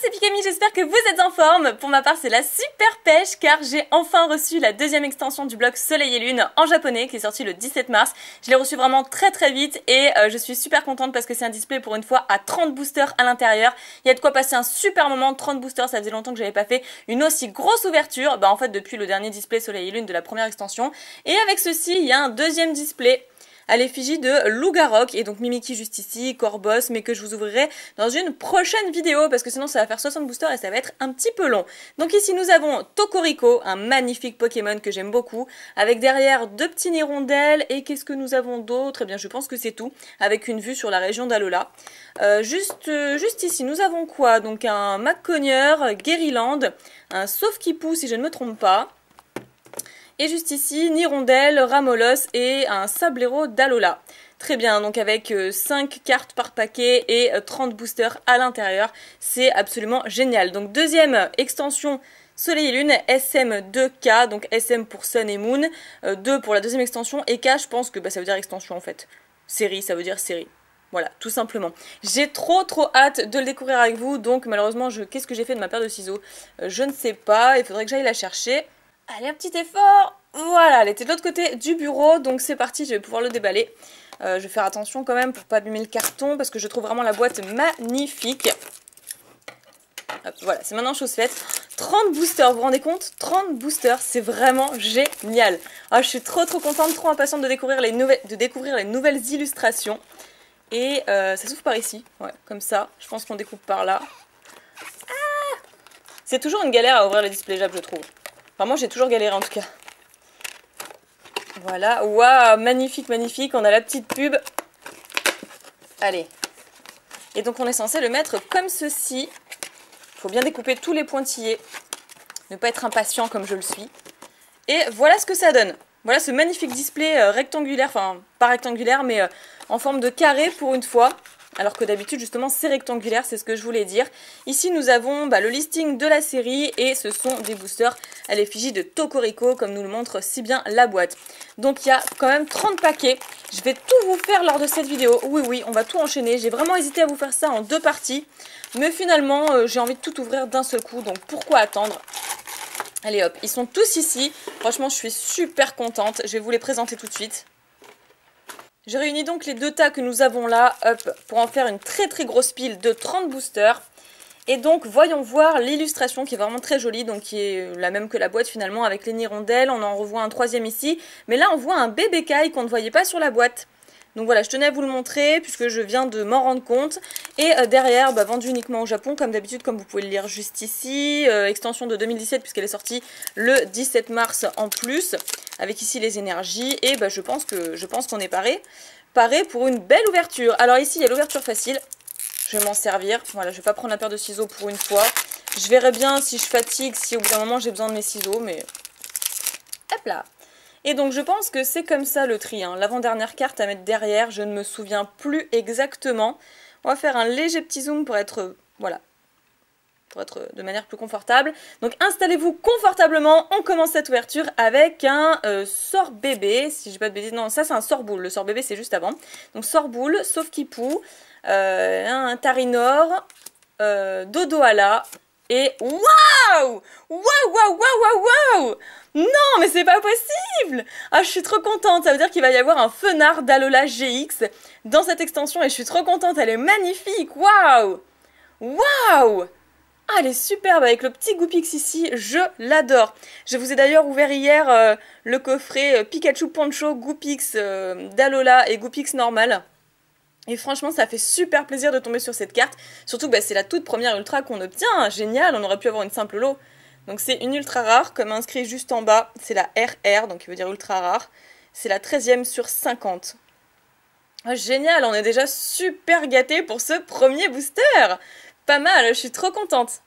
c'est Pikami, j'espère que vous êtes en forme. Pour ma part, c'est la super pêche car j'ai enfin reçu la deuxième extension du bloc Soleil et Lune en japonais qui est sortie le 17 mars. Je l'ai reçu vraiment très vite et je suis super contente parce que c'est un display pour une fois à 30 boosters à l'intérieur. Il y a de quoi passer un super moment, 30 boosters, ça faisait longtemps que j'avais pas fait une aussi grosse ouverture. En fait depuis le dernier display Soleil et Lune de la première extension. Et avec ceci, il y a un deuxième display à l'effigie de Lougarok et donc Mimikyu juste ici, Corboss, mais que je vous ouvrirai dans une prochaine vidéo parce que sinon ça va faire 60 boosters et ça va être un petit peu long. Donc ici nous avons Tokoriko, un magnifique Pokémon que j'aime beaucoup, avec derrière deux petits hirondelles et qu'est-ce que nous avons d'autre? Eh bien je pense que c'est tout, avec une vue sur la région d'Alola. Juste ici nous avons quoi? Donc un Macognieur, Guériland, un Sauf-qui-Pou si je ne me trompe pas. Et juste ici, Nirondelle, Ramolos et un Sablero d'Alola. Très bien, donc avec 5 cartes par paquet et 30 boosters à l'intérieur. C'est absolument génial. Donc deuxième extension Soleil et Lune, SM2K, donc SM pour Sun et Moon, 2 pour la deuxième extension, et K je pense que ça veut dire extension en fait. Série, ça veut dire série. Voilà, tout simplement. J'ai trop hâte de le découvrir avec vous, donc malheureusement, qu'est-ce que j'ai fait de ma paire de ciseaux? Je ne sais pas, il faudrait que j'aille la chercher. Allez, un petit effort. Voilà, elle était de l'autre côté du bureau, donc c'est parti, je vais pouvoir le déballer. Je vais faire attention quand même pour pas abîmer le carton, parce que je trouve vraiment la boîte magnifique. Hop, voilà, c'est maintenant chose faite. 30 boosters, vous vous rendez compte? 30 boosters, c'est vraiment génial. Je suis trop contente, trop impatiente de découvrir les nouvelles illustrations. Et ça s'ouvre par ici, ouais, comme ça. Je pense qu'on découpe par là. C'est toujours une galère à ouvrir les displays Jab, je trouve. Enfin, moi, j'ai toujours galéré en tout cas. Voilà, waouh, magnifique, on a la petite pub. Allez. Et donc, on est censé le mettre comme ceci. Il faut bien découper tous les pointillés. Ne pas être impatient comme je le suis. Et voilà ce que ça donne. Voilà ce magnifique display rectangulaire, enfin, pas rectangulaire, mais en forme de carré pour une fois. Alors que d'habitude, justement, c'est rectangulaire, c'est ce que je voulais dire. Ici, nous avons le listing de la série et ce sont des boosters à l'effigie de Tokoriko, comme nous le montre si bien la boîte. Donc, il y a quand même 30 paquets. Je vais tout vous faire lors de cette vidéo. Oui, on va tout enchaîner. J'ai vraiment hésité à vous faire ça en 2 parties. Mais finalement, j'ai envie de tout ouvrir d'un seul coup. Donc, pourquoi attendre? Allez hop, ils sont tous ici. Franchement, je suis super contente. Je vais vous les présenter tout de suite. J'ai réuni donc les 2 tas que nous avons là, hop, pour en faire une très grosse pile de 30 boosters. Et donc, voyons voir l'illustration qui est vraiment très jolie, donc qui est la même que la boîte finalement, avec les hirondelles. On en revoit un 3e ici. Mais là, on voit un bébé caille qu'on ne voyait pas sur la boîte. Donc voilà, je tenais à vous le montrer puisque je viens de m'en rendre compte. Et derrière, vendu uniquement au Japon, comme d'habitude, comme vous pouvez le lire juste ici. Extension de 2017 puisqu'elle est sortie le 17 mars en plus. Avec ici les énergies. Et je pense qu'on est paré pour une belle ouverture. Alors ici, il y a l'ouverture facile. Je vais m'en servir. Voilà, je vais pas prendre la paire de ciseaux pour une fois. Je verrai bien si je fatigue, si au bout d'un moment j'ai besoin de mes ciseaux. Mais hop là. Et donc je pense que c'est comme ça le tri, hein. L'avant-dernière carte à mettre derrière, je ne me souviens plus exactement. On va faire un léger petit zoom pour être, voilà, pour être de manière plus confortable. Donc installez-vous confortablement, on commence cette ouverture avec un sort bébé, si j'ai pas de bêtises, non ça c'est un sort boule, le sort bébé c'est juste avant. Donc sort boule, Sauf-qui-Pou, un Tarinor, Dodohala. Et waouh! Waouh! Non, mais c'est pas possible! Je suis trop contente. Ça veut dire qu'il va y avoir un Fenard d'Alola GX dans cette extension et je suis trop contente. Elle est magnifique! Waouh! Elle est superbe avec le petit Goopix ici. Je l'adore. Je vous ai d'ailleurs ouvert hier le coffret Pikachu Poncho, Goopix d'Alola et Goopix normal. Et franchement, ça fait super plaisir de tomber sur cette carte. Surtout que c'est la toute première ultra qu'on obtient. Génial, on aurait pu avoir une simple lot. Donc c'est une ultra rare, comme inscrit juste en bas. C'est la RR, donc qui veut dire ultra rare. C'est la 13e sur 50. Génial, on est déjà super gâtés pour ce premier booster. Pas mal, je suis trop contente.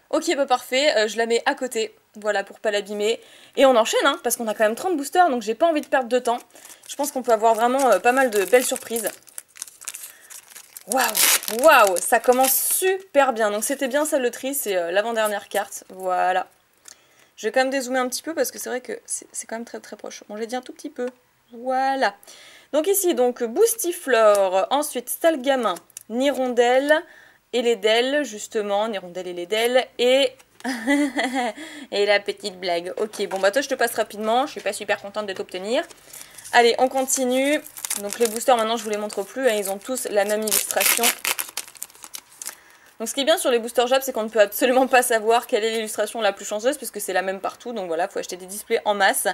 Ok, parfait, je la mets à côté. Voilà, pour pas l'abîmer. Et on enchaîne, hein, parce qu'on a quand même 30 boosters, donc j'ai pas envie de perdre de temps. Je pense qu'on peut avoir vraiment pas mal de belles surprises. Waouh, ça commence super bien. Donc c'était bien ça le tri, c'est l'avant-dernière carte. Voilà. Je vais quand même dézoomer un petit peu parce que c'est vrai que c'est quand même très proche. Bon, j'ai dit un tout petit peu. Voilà. Donc ici, donc Boostiflore, ensuite Stalgamin, Nirondelle Et les Dell, justement, Nirondelle et les Dell. Et... et la petite blague. Ok, bon bah toi je te passe rapidement. Je suis pas super contente de t'obtenir. Allez, on continue. Donc les boosters, maintenant je vous les montre plus. Hein, ils ont tous la même illustration. Donc ce qui est bien sur les boosters Jap, c'est qu'on ne peut absolument pas savoir quelle est l'illustration la plus chanceuse, puisque c'est la même partout. Donc voilà, il faut acheter des displays en masse.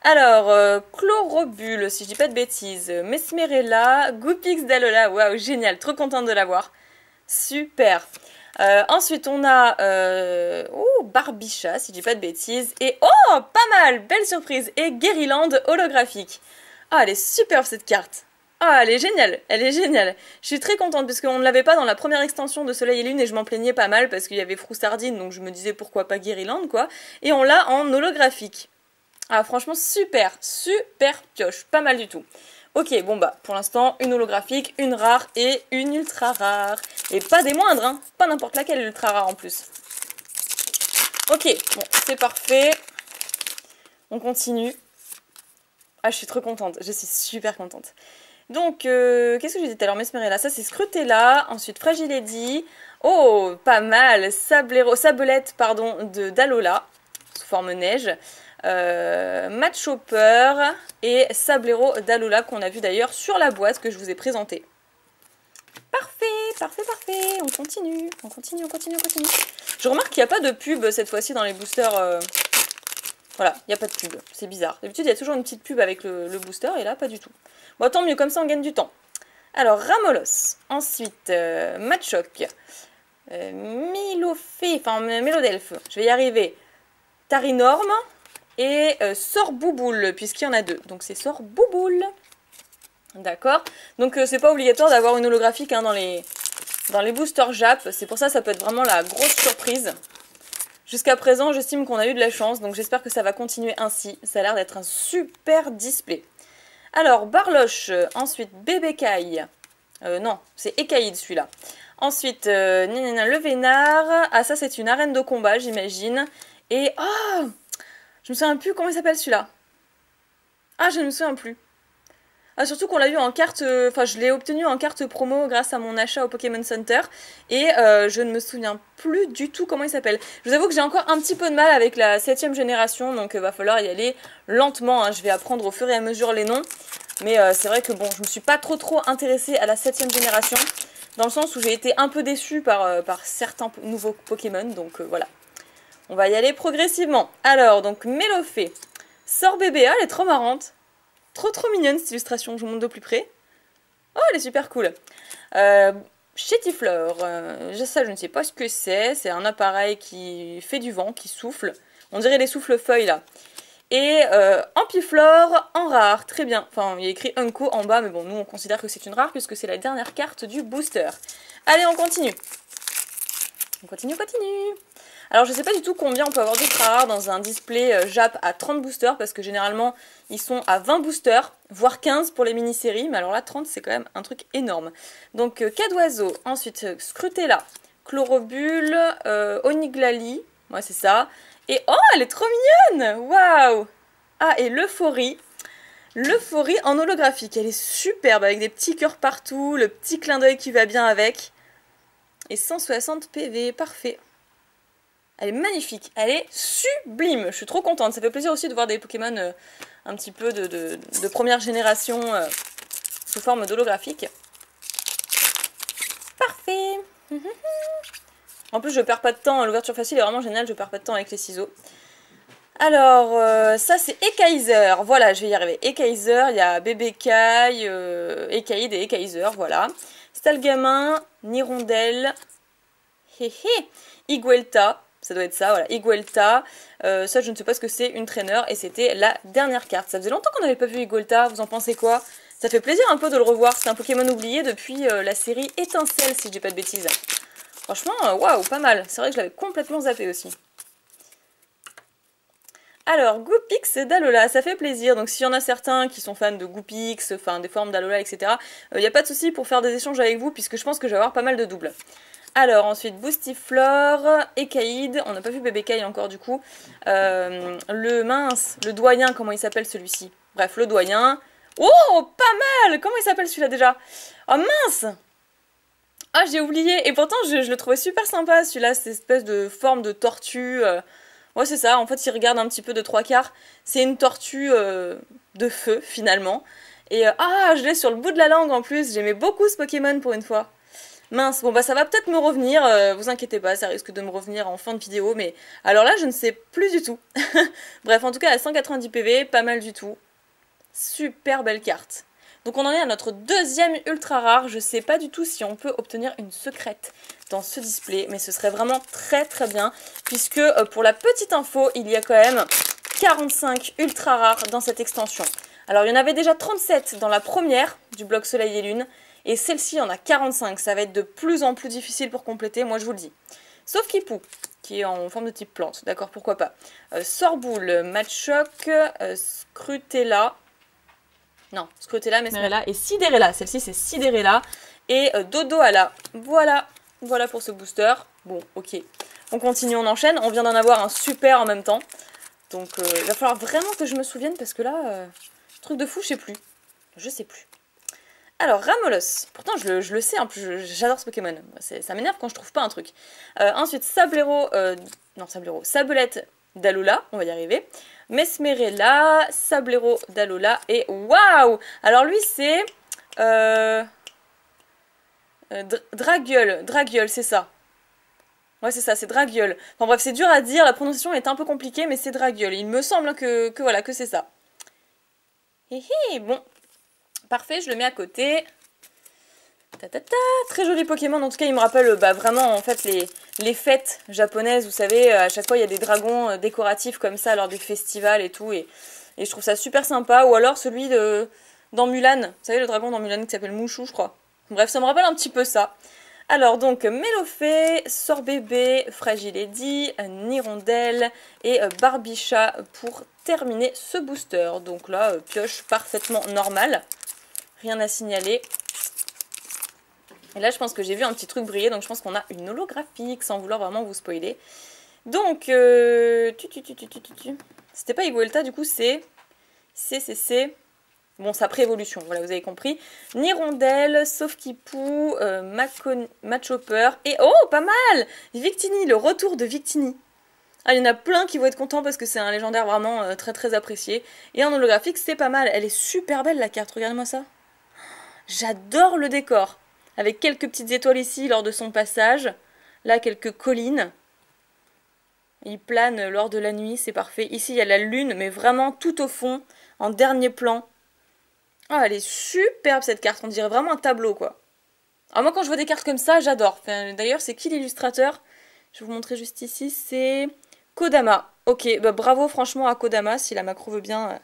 Alors, Chlorobule, si je dis pas de bêtises. Mesmerella, Goopix d'Alola. Waouh, génial, trop contente de l'avoir. Super. Ensuite, on a Barbicha, si je dis pas de bêtises. Et oh, pas mal, belle surprise. Et Guériland holographique. Ah, elle est superbe cette carte. Ah, elle est géniale, elle est géniale. Je suis très contente parce qu'on ne l'avait pas dans la première extension de Soleil et Lune et je m'en plaignais pas mal parce qu'il y avait Froustardine, donc je me disais pourquoi pas Guériland, quoi. Et on l'a en holographique. Ah, franchement, super, super pioche, pas mal du tout. Ok, bon bah, pour l'instant, une holographique, une rare et une ultra rare. Et pas des moindres, hein, pas n'importe laquelle ultra rare en plus. Ok, bon, c'est parfait. On continue. Ah, je suis trop contente, je suis super contente. Donc, qu'est-ce que j'ai dit tout à l'heure, Mesmerella, ça c'est Scrutella, ensuite Fragilady, oh, pas mal, Sabelette, pardon, d'Alola, sous forme neige, Matchopper et Sablero d'Alola, qu'on a vu d'ailleurs sur la boîte que je vous ai présentée. Parfait, parfait, parfait, on continue, on continue, on continue, on continue. Je remarque qu'il n'y a pas de pub cette fois-ci dans les boosters, voilà, il n'y a pas de pub, c'est bizarre. D'habitude, il y a toujours une petite pub avec le booster, et là, pas du tout. Bon, tant mieux, comme ça, on gagne du temps. Alors, Ramolos. Ensuite, Machoc. Mélodelphe. Je vais y arriver. Tarinorme. Et Sorbouboule, puisqu'il y en a deux. Donc, c'est Sorbouboule. D'accord. Donc, c'est pas obligatoire d'avoir une holographique hein, dans les boosters Jap. C'est pour ça ça peut être vraiment la grosse surprise. Jusqu'à présent, j'estime qu'on a eu de la chance, donc j'espère que ça va continuer ainsi. Ça a l'air d'être un super display. Alors, Barloche, ensuite Bébécaille. Non, c'est Écaïde celui-là. Ensuite, le Vénard. Ah, ça c'est une arène de combat, j'imagine. Et, oh, je me souviens plus comment il s'appelle celui-là. Ah, je ne me souviens plus. Ah, surtout qu'on l'a eu en carte, enfin je l'ai obtenu en carte promo grâce à mon achat au Pokémon Center et je ne me souviens plus du tout comment il s'appelle. Je vous avoue que j'ai encore un petit peu de mal avec la 7ème génération, donc va falloir y aller lentement, hein. Je vais apprendre au fur et à mesure les noms, mais c'est vrai que bon, je me suis pas trop intéressée à la 7ème génération, dans le sens où j'ai été un peu déçue par certains nouveaux Pokémon, donc voilà. On va y aller progressivement. Alors, donc Mélofée, Sorbébé, elle est trop marrante. Trop mignonne cette illustration, je vous montre de plus près. Oh, elle est super cool. Chétiflore, ça je ne sais pas ce que c'est. C'est un appareil qui fait du vent, qui souffle. On dirait les souffle-feuilles là. Et Ampiflore en rare, très bien. Enfin, il y a écrit Unco en bas, mais bon, nous on considère que c'est une rare puisque c'est la dernière carte du booster. Allez, on continue. On continue. Alors je sais pas du tout combien on peut avoir d'ultra rares dans un display Jap à 30 boosters, parce que généralement ils sont à 20 boosters, voire 15 pour les mini-séries, mais alors là 30 c'est quand même un truc énorme. Donc Cadoiseau, ensuite Scrutella, Chlorobule, Oniglali, ouais c'est ça, et oh elle est trop mignonne, waouh. Ah et l'Euphorie en holographique, elle est superbe avec des petits cœurs partout, le petit clin d'œil qui va bien avec, et 160 PV, parfait. Elle est magnifique, elle est sublime, je suis trop contente, ça fait plaisir aussi de voir des Pokémon un petit peu de première génération sous forme d'holographique. Parfait. En plus je perds pas de temps, l'ouverture facile est vraiment géniale, je perds pas de temps avec les ciseaux. Alors, ça c'est Ekaiser, voilà je vais y arriver. Ekaiser, il y a Bébécaille, Écaïde et Ekaiser, voilà. Stalgamin, Nirondelle, Iguelta. Ça doit être ça, voilà, Iguelta. Ça, je ne sais pas ce que c'est, une traîneur. Et c'était la dernière carte. Ça faisait longtemps qu'on n'avait pas vu Iguelta. Vous en pensez quoi? Ça fait plaisir un peu de le revoir. C'est un Pokémon oublié depuis la série Étincelle, si je dis pas de bêtises. Franchement, waouh, pas mal. C'est vrai que je l'avais complètement zappé aussi. Alors, Goopix d'Alola, ça fait plaisir. Donc, s'il y en a certains qui sont fans de Goopix, enfin des formes d'Alola, etc., il n'y a pas de souci pour faire des échanges avec vous, puisque je pense que je vais avoir pas mal de doubles. Alors ensuite Boostiflore, Écaïde, on n'a pas vu Bébécaille encore du coup. Le doyen, comment il s'appelle celui-ci? Bref, le doyen. Oh, pas mal! Comment il s'appelle celui-là déjà? Oh mince! Ah, j'ai oublié. Et pourtant, je le trouvais super sympa, celui-là, cette espèce de forme de tortue. Ouais, c'est ça. En fait, il regarde un petit peu de trois quarts. C'est une tortue de feu, finalement. Et ah, je l'ai sur le bout de la langue en plus. J'aimais beaucoup ce Pokémon pour une fois. Mince, bon bah ça va peut-être me revenir, vous inquiétez pas, ça risque de me revenir en fin de vidéo, mais alors là je ne sais plus du tout. Bref, en tout cas à 190 PV, pas mal du tout. Super belle carte. Donc on en est à notre deuxième ultra rare, je sais pas du tout si on peut obtenir une secrète dans ce display, mais ce serait vraiment très très bien, puisque pour la petite info, il y a quand même 45 ultra rares dans cette extension. Alors il y en avait déjà 37 dans la première du bloc Soleil et Lune, et celle-ci en a 45, ça va être de plus en plus difficile pour compléter, moi je vous le dis. Sauf Kipou, qui est en forme de type plante, d'accord, pourquoi pas. Sorboule, Machoc, Scrutella, non, Scrutella, Mesmerella et Sidérella, celle-ci c'est Sidérella, et Dodoala, voilà pour ce booster. Bon, ok, on continue, on enchaîne, on vient d'en avoir un super en même temps, donc il va falloir vraiment que je me souvienne, parce que là, truc de fou, je sais plus. Alors, Ramolos, pourtant je le sais, en plus j'adore ce Pokémon, ça m'énerve quand je trouve pas un truc. Ensuite, Sablette d'Alola, on va y arriver. Mesmerella, Sablero d'Alola, et waouh! Alors lui c'est... Dragueul, c'est ça. Ouais, c'est ça, c'est Dragueul. Enfin bref, c'est dur à dire, la prononciation est un peu compliquée, mais c'est Dragueul. Il me semble que voilà, que c'est ça. Bon. Parfait, je le mets à côté. Très joli Pokémon, en tout cas il me rappelle vraiment en fait les fêtes japonaises, vous savez, à chaque fois il y a des dragons décoratifs comme ça lors des festivals et tout, et je trouve ça super sympa, ou alors celui dans Mulan, vous savez le dragon dans Mulan qui s'appelle Mouchou je crois. Bref, ça me rappelle un petit peu ça. Alors donc Mélofée, Sorbébé, Fragile Eddy, Nirondelle et Barbicha pour terminer ce booster. Donc là, pioche parfaitement normale. Rien à signaler. Et là, je pense que j'ai vu un petit truc briller, donc je pense qu'on a une holographique, sans vouloir vraiment vous spoiler. Donc, c'était pas Iguelta, du coup, c'est... Bon, c'est après évolution, voilà, vous avez compris. Nirondelle, Sauf-Kipou, Machopper, et oh, pas mal! Victini, le retour de Victini. Ah, il y en a plein qui vont être contents parce que c'est un légendaire vraiment très très apprécié. Et en holographique, c'est pas mal. Elle est super belle la carte, regardez-moi ça. J'adore le décor. Avec quelques petites étoiles ici lors de son passage. Là, quelques collines. Il plane lors de la nuit, c'est parfait. Ici, il y a la lune, mais vraiment tout au fond, en dernier plan. Oh, elle est superbe cette carte, on dirait vraiment un tableau, quoi. Alors moi, quand je vois des cartes comme ça, j'adore. Enfin, d'ailleurs, c'est qui l'illustrateur? Je vais vous montrer juste ici, c'est Kodama. Ok, bah bravo franchement à Kodama, si la macro veut bien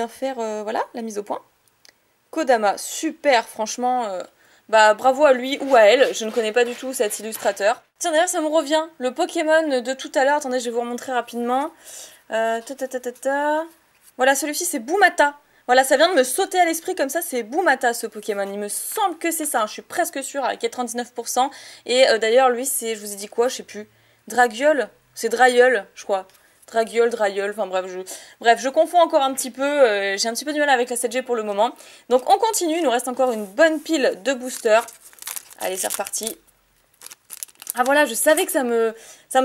faire voilà, la mise au point. Kodama, super, franchement, bravo à lui ou à elle, je ne connais pas du tout cet illustrateur. Tiens, d'ailleurs, ça me revient, le Pokémon de tout à l'heure, attendez, je vais vous remontrer rapidement. Voilà, celui-ci, c'est Boumata. Voilà, ça vient de me sauter à l'esprit comme ça, c'est Boumata ce Pokémon. Il me semble que c'est ça, hein, je suis presque sûre, avec 99%. Et d'ailleurs, lui, c'est, je vous ai dit quoi, je sais plus. Dragueul? C'est Drailleul, je crois. Drailleul, enfin bref, je confonds encore un petit peu, j'ai un petit peu du mal avec la 7G pour le moment. Donc on continue, il nous reste encore une bonne pile de boosters. Allez, c'est reparti. Ah voilà, je savais que ça me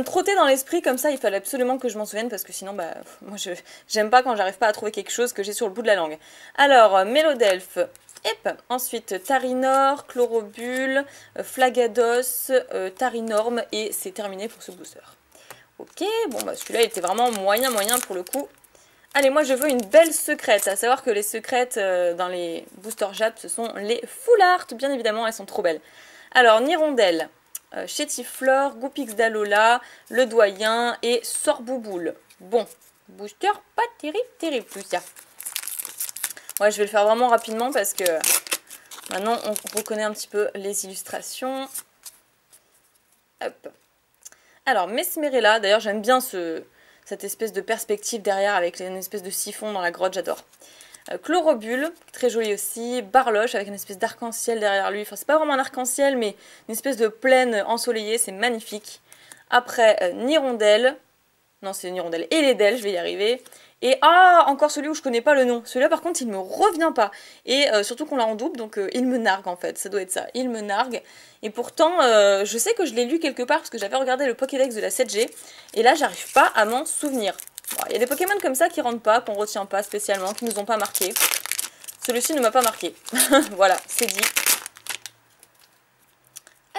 trottait dans l'esprit comme ça, il fallait absolument que je m'en souvienne parce que sinon, moi j'aime pas quand j'arrive pas à trouver quelque chose que j'ai sur le bout de la langue. Alors, Mélodelphe, ensuite Tarinor, Chlorobule, Flagados, Tarinorme et c'est terminé pour ce booster. Ok, bon celui-là il était vraiment moyen pour le coup. Allez, moi je veux une belle secrète, à savoir que les secrètes dans les boosters Jap, ce sont les full art, bien évidemment, elles sont trop belles. Alors, Nirondelle. Chétiflore, Goupix d'Alola, Le Doyen et Sorbouboule. Bon, booster pas terrible tout ça. Ouais, je vais le faire vraiment rapidement parce que maintenant on reconnaît un petit peu les illustrations. Hop. Alors, Mesmerella, d'ailleurs j'aime bien cette espèce de perspective derrière avec une espèce de siphon dans la grotte, j'adore. Chlorobule, très joli aussi, Barloche avec une espèce d'arc-en-ciel derrière lui, enfin c'est pas vraiment un arc-en-ciel mais une espèce de plaine ensoleillée, c'est magnifique. Après Nirondelle, non c'est Nirondelle et Lédel, je vais y arriver, Et ah, encore celui où je connais pas le nom. Celui-là par contre il me revient pas. Et surtout qu'on l'a en double, donc il me nargue en fait, ça doit être ça. Il me nargue. Et pourtant, je sais que je l'ai lu quelque part parce que j'avais regardé le Pokédex de la 7G. Et là j'arrive pas à m'en souvenir. Il y a des Pokémon comme ça qui rentrent pas, qu'on retient pas spécialement, qui nous ont pas marqué. Celui-ci ne m'a pas marqué. Voilà, c'est dit.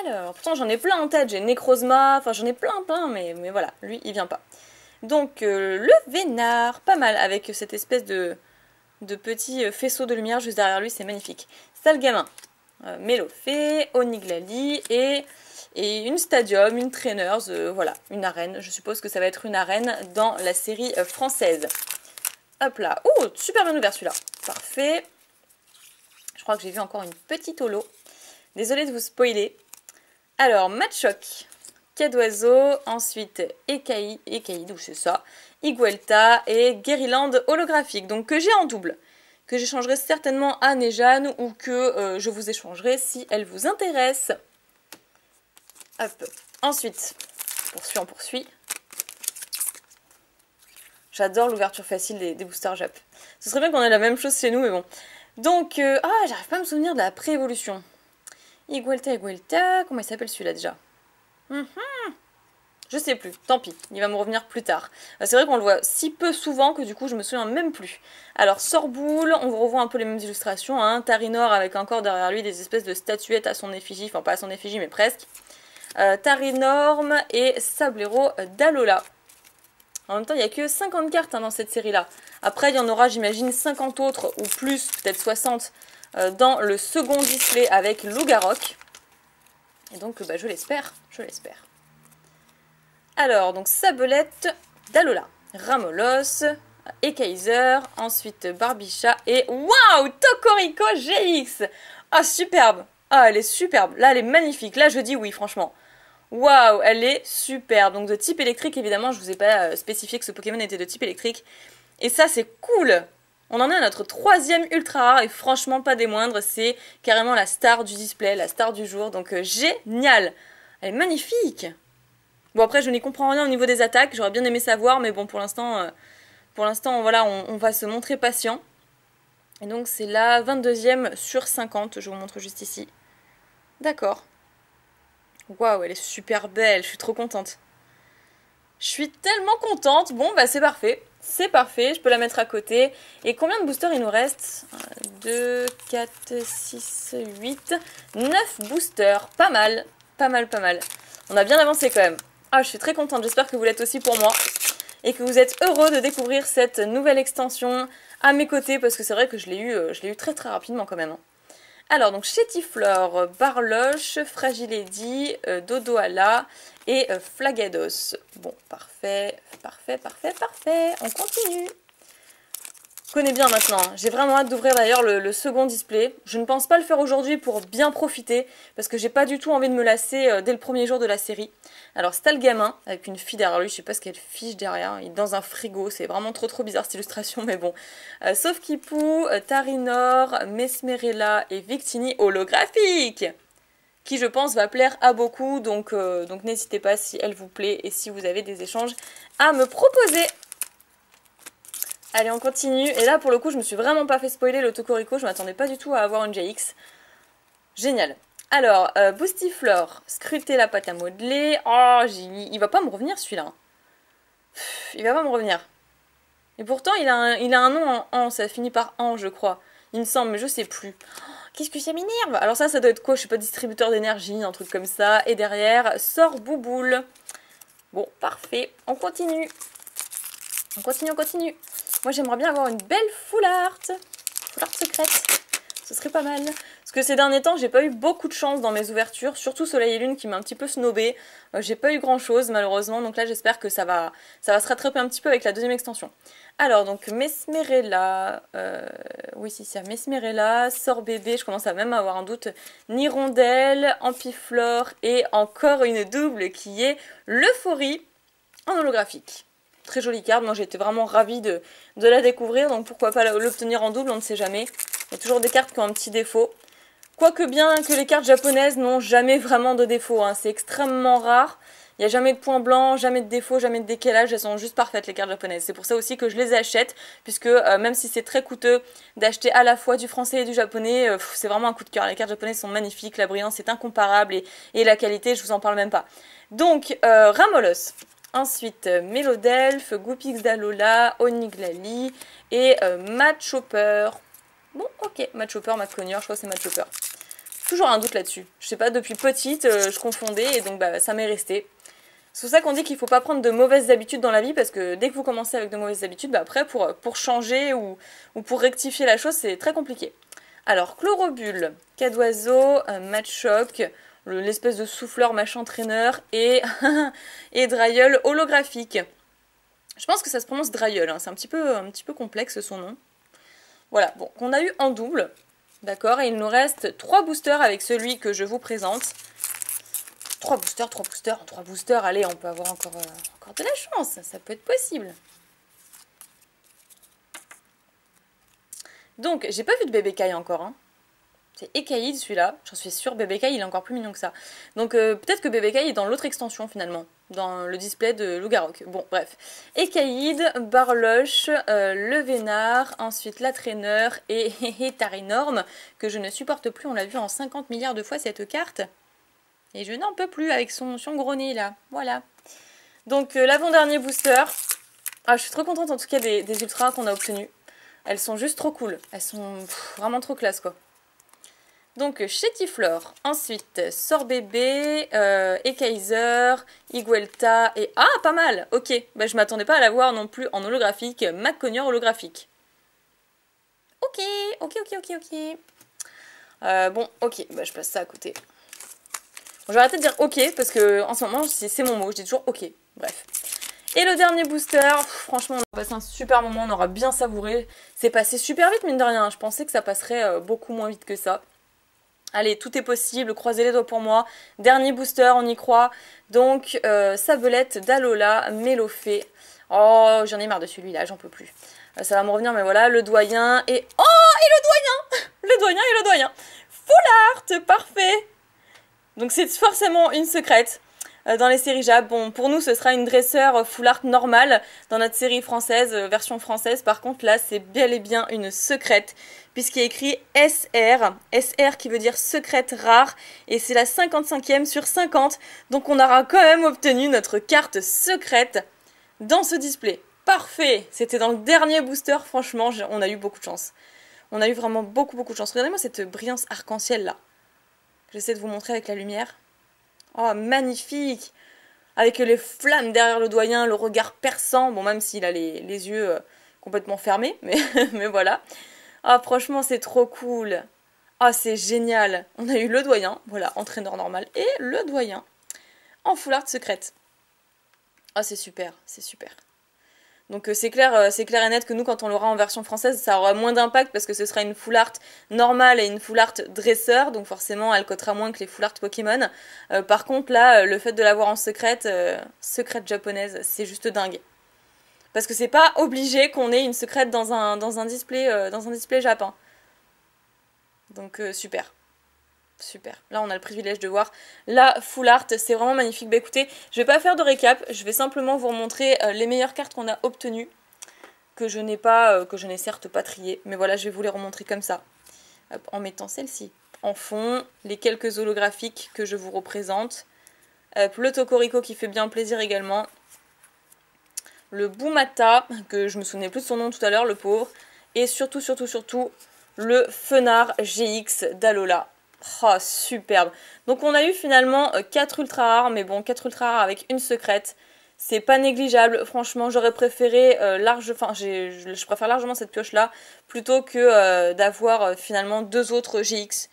Alors, pourtant j'en ai plein en tête, j'ai Necrozma, enfin j'en ai plein, mais voilà, lui il vient pas. Donc le Vénard, pas mal, avec cette espèce de petit faisceau de lumière juste derrière lui, c'est magnifique. Salgamin, Mélofée, Oniglali et une Stadium, une Trainers, voilà, une arène. Je suppose que ça va être une arène dans la série française. Hop là, oh, super bien ouvert celui-là, parfait. Je crois que j'ai vu encore une petite holo. Désolée de vous spoiler. Alors, Machoc, Cadoiseau, ensuite Ekaïd, ou c'est ça, Iguelta et Guériland holographique, donc que j'ai en double, que j'échangerai certainement à Nejane ou que je vous échangerai si elle vous intéresse. Hop, ensuite, on poursuit. J'adore l'ouverture facile des boosters Jap. Ce serait bien qu'on ait la même chose chez nous, mais bon. Donc, j'arrive pas à me souvenir de la pré-évolution. Iguelta, comment il s'appelle celui-là déjà? Je sais plus, tant pis, il va me revenir plus tard. C'est vrai qu'on le voit si peu souvent que du coup je me souviens même plus. Alors Sorboule, on revoit un peu les mêmes illustrations, hein. Tarinor avec encore derrière lui des espèces de statuettes à son effigie, enfin pas à son effigie mais presque. Tarinorm et Sablero d'Alola. En même temps il n'y a que 50 cartes dans cette série là. Après il y en aura j'imagine 50 autres ou plus, peut-être 60 dans le second display avec Lougarok. Et donc je l'espère, Alors, donc Sabelette d'Alola, Ramolos, Ekaiser, ensuite Barbicha et waouh, Tokoriko GX. Ah, superbe. Ah, elle est superbe. Là, elle est magnifique. Là, je dis oui, franchement. Waouh, elle est superbe. Donc de type électrique, évidemment, je vous ai pas spécifié que ce Pokémon était de type électrique. Et ça, c'est cool. On en est à notre 3e ultra rare et franchement pas des moindres. C'est carrément la star du display, la star du jour. Donc génial. Elle est magnifique. Bon après je n'y comprends rien au niveau des attaques, j'aurais bien aimé savoir, mais bon pour l'instant voilà, on va se montrer patient. Et donc c'est la 22e sur 50, je vous montre juste ici. D'accord. Waouh, elle est super belle, je suis trop contente. Je suis tellement contente, bon bah c'est parfait, je peux la mettre à côté. Et combien de boosters il nous reste? 2, 4, 6, 8, 9 boosters, pas mal. On a bien avancé quand même. Ah, je suis très contente, j'espère que vous l'êtes aussi pour moi. Et que vous êtes heureux de découvrir cette nouvelle extension à mes côtés, parce que c'est vrai que je l'ai eu très très rapidement quand même. Alors, donc Chétiflore, Barloche, Fragiledy, Dodoala et Flagados. Bon, parfait. On continue. Je connais bien maintenant. J'ai vraiment hâte d'ouvrir d'ailleurs le second display. Je ne pense pas le faire aujourd'hui pour bien profiter, parce que j'ai pas du tout envie de me lasser dès le premier jour de la série. Alors Stalgamin, avec une fille derrière lui, je sais pas ce qu'elle fiche derrière, il est dans un frigo, c'est vraiment trop bizarre cette illustration, mais bon. Sauf Kipou, Tarinor, Mesmerella et Victini holographique, qui je pense va plaire à beaucoup, donc n'hésitez pas si elle vous plaît et si vous avez des échanges à me proposer. Allez, on continue. Et là, pour le coup, je me suis vraiment pas fait spoiler le Tokoriko. Je m'attendais pas du tout à avoir une GX. Génial. Alors, Boostiflore, Scruter la pâte à modeler. Oh, il va pas me revenir celui-là. Il va pas me revenir. Et pourtant, il a un nom en an. Ça finit par an, je crois. Il me semble, mais je sais plus. Oh, qu'est-ce que ça m'énerve. Alors ça doit être quoi? Je sais pas, distributeur d'énergie, un truc comme ça. Et derrière, Sorbouboule. Bon, parfait. On continue. On continue. Moi, j'aimerais bien avoir une belle full art secrète. Ce serait pas mal. Parce que ces derniers temps, j'ai pas eu beaucoup de chance dans mes ouvertures. Surtout Soleil et Lune qui m'a un petit peu snobé. J'ai pas eu grand chose, malheureusement. Donc là, j'espère que ça va se rattraper un petit peu avec la deuxième extension. Alors, donc, Mesmerella. Oui, si, c'est Mesmerella. Sorbébé. Je commence à même avoir un doute. Nirondelle, Ampiflore. Et encore une double qui est l'Euphorie en holographique. Très jolie carte, moi j'ai été vraiment ravie de la découvrir, donc pourquoi pas l'obtenir en double, on ne sait jamais. Il y a toujours des cartes qui ont un petit défaut. Quoique bien que les cartes japonaises n'ont jamais vraiment de défaut, hein. C'est extrêmement rare. Il n'y a jamais de points blancs, jamais de défauts, jamais de décalage, elles sont juste parfaites les cartes japonaises. C'est pour ça aussi que je les achète, puisque même si c'est très coûteux d'acheter à la fois du français et du japonais, c'est vraiment un coup de cœur. Les cartes japonaises sont magnifiques, la brillance est incomparable et la qualité, je vous en parle même pas. Donc, Ramolos. Ensuite, Melodelph, Goopix d'Alola, Oniglali et Matt Chopper. Bon, ok, Matt Chopper, Matt Connier, je crois que c'est Matt Chopper. Toujours un doute là-dessus. Je sais pas, depuis petite, je confondais et donc bah, ça m'est resté. C'est pour ça qu'on dit qu'il faut pas prendre de mauvaises habitudes dans la vie, parce que dès que vous commencez avec de mauvaises habitudes, bah après pour changer ou pour rectifier la chose, c'est très compliqué. Alors, Chlorobule, Cadoiseau, Matchoc, l'espèce de souffleur machin traîneur et, et Drayeul holographique. Je pense que ça se prononce Drayeul, hein. C'est un petit peu complexe son nom. Voilà, bon, qu'on a eu en double. D'accord, et il nous reste 3 boosters avec celui que je vous présente. 3 boosters, allez, on peut avoir encore de la chance, ça peut être possible. Donc, j'ai pas vu de bébé Kai encore, hein. C'est Ekaïd celui-là, j'en suis sûre, bébé Kai il est encore plus mignon que ça. Donc peut-être que bébé Kai est dans l'autre extension finalement, dans le display de Lougarok. Bon, bref. Ekaïd, Barloche, le Vénard, ensuite la Traîneur et Tarinorm, que je ne supporte plus, on l'a vu en 50 milliards de fois cette carte. Et je n'en peux plus avec son gros nez là, voilà. Donc l'avant-dernier booster. Ah, je suis trop contente en tout cas des ultras qu'on a obtenus. Elles sont juste trop cool, elles sont vraiment trop classe quoi. Donc Chétiflore, ensuite Sorbébé, Ekaiser, Iguelta et... Ah, pas mal. Ok, bah, je m'attendais pas à la voir non plus en holographique, McConnier holographique. Ok. Bon, ok, bah, je passe ça à côté. Bon, je vais arrêter de dire ok, parce que en ce moment, c'est mon mot, je dis toujours ok. Bref. Et le dernier booster, franchement, on a passé un super moment, on aura bien savouré. C'est passé super vite, mine de rien. Je pensais que ça passerait beaucoup moins vite que ça. Allez, tout est possible, croisez les doigts pour moi. Dernier booster, on y croit. Donc, Sabelette, Dalola, Mélofée. Oh, j'en ai marre de celui-là, j'en peux plus. Ça va me revenir, mais voilà, le doyen et... Oh, et le doyen. Le doyen. Full art, parfait. Donc, c'est forcément une secrète. Dans les séries Jap, bon, pour nous ce sera une dresseur full art normale dans notre série française, version française. Par contre là c'est bel et bien une secrète, puisqu'il y a écrit SR, SR qui veut dire secrète rare, et c'est la 55e sur 50, donc on aura quand même obtenu notre carte secrète dans ce display. Parfait, c'était dans le dernier booster, franchement on a eu beaucoup de chance. On a eu vraiment beaucoup de chance. Regardez-moi cette brillance arc-en-ciel là. J'essaie de vous montrer avec la lumière. Oh, magnifique! Avec les flammes derrière le doyen, le regard perçant. Bon, même s'il a les yeux complètement fermés, mais voilà. Ah, franchement, c'est trop cool. Ah, c'est génial. On a eu le doyen, voilà, entraîneur normal, et le doyen en full art secrète. Ah, c'est super, c'est super. Donc c'est clair et net que nous, quand on l'aura en version française, ça aura moins d'impact parce que ce sera une full art normale et une full art dresseur, donc forcément elle cotera moins que les full art Pokémon. Par contre là, le fait de l'avoir en secrète japonaise, c'est juste dingue. Parce que c'est pas obligé qu'on ait une secrète dans un display Japon. Donc super. Super, là on a le privilège de voir la full art, c'est vraiment magnifique. Bah écoutez, je vais pas faire de récap, je vais simplement vous remontrer les meilleures cartes qu'on a obtenues, que je n'ai certes pas triées, mais voilà, je vais vous les remontrer comme ça. Hop, en mettant celle-ci en fond, les quelques holographiques que je vous représente. Hop, le Tokorico qui fait bien plaisir également. Le Boumata, que je me souvenais plus de son nom tout à l'heure, le pauvre. Et surtout, le Fenard GX d'Alola. Oh, superbe. Donc on a eu finalement 4 ultra rares, mais bon, 4 ultra rares avec une secrète, c'est pas négligeable. Franchement, j'aurais préféré je préfère largement cette pioche là plutôt que d'avoir finalement 2 autres GX.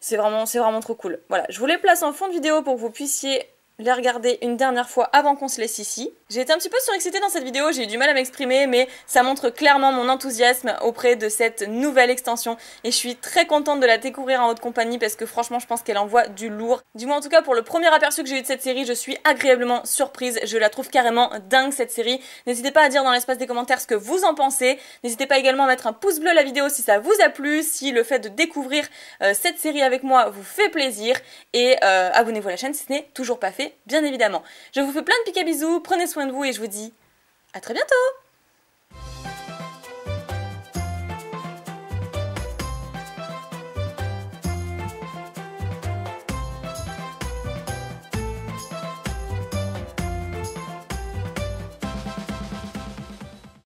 C'est vraiment trop cool. Voilà, je vous les place en fond de vidéo pour que vous puissiez les regarder une dernière fois avant qu'on se laisse ici. J'ai été un petit peu surexcitée dans cette vidéo, j'ai eu du mal à m'exprimer, mais ça montre clairement mon enthousiasme auprès de cette nouvelle extension. Et je suis très contente de la découvrir en haute compagnie parce que franchement je pense qu'elle envoie du lourd. Du moins en tout cas pour le premier aperçu que j'ai eu de cette série, je suis agréablement surprise. Je la trouve carrément dingue cette série. N'hésitez pas à dire dans l'espace des commentaires ce que vous en pensez. N'hésitez pas également à mettre un pouce bleu à la vidéo si ça vous a plu, si le fait de découvrir cette série avec moi vous fait plaisir. Et abonnez-vous à la chaîne si ce n'est toujours pas fait bien évidemment. Je vous fais plein de piques à bisous, prenez soin de vous et je vous dis à très bientôt.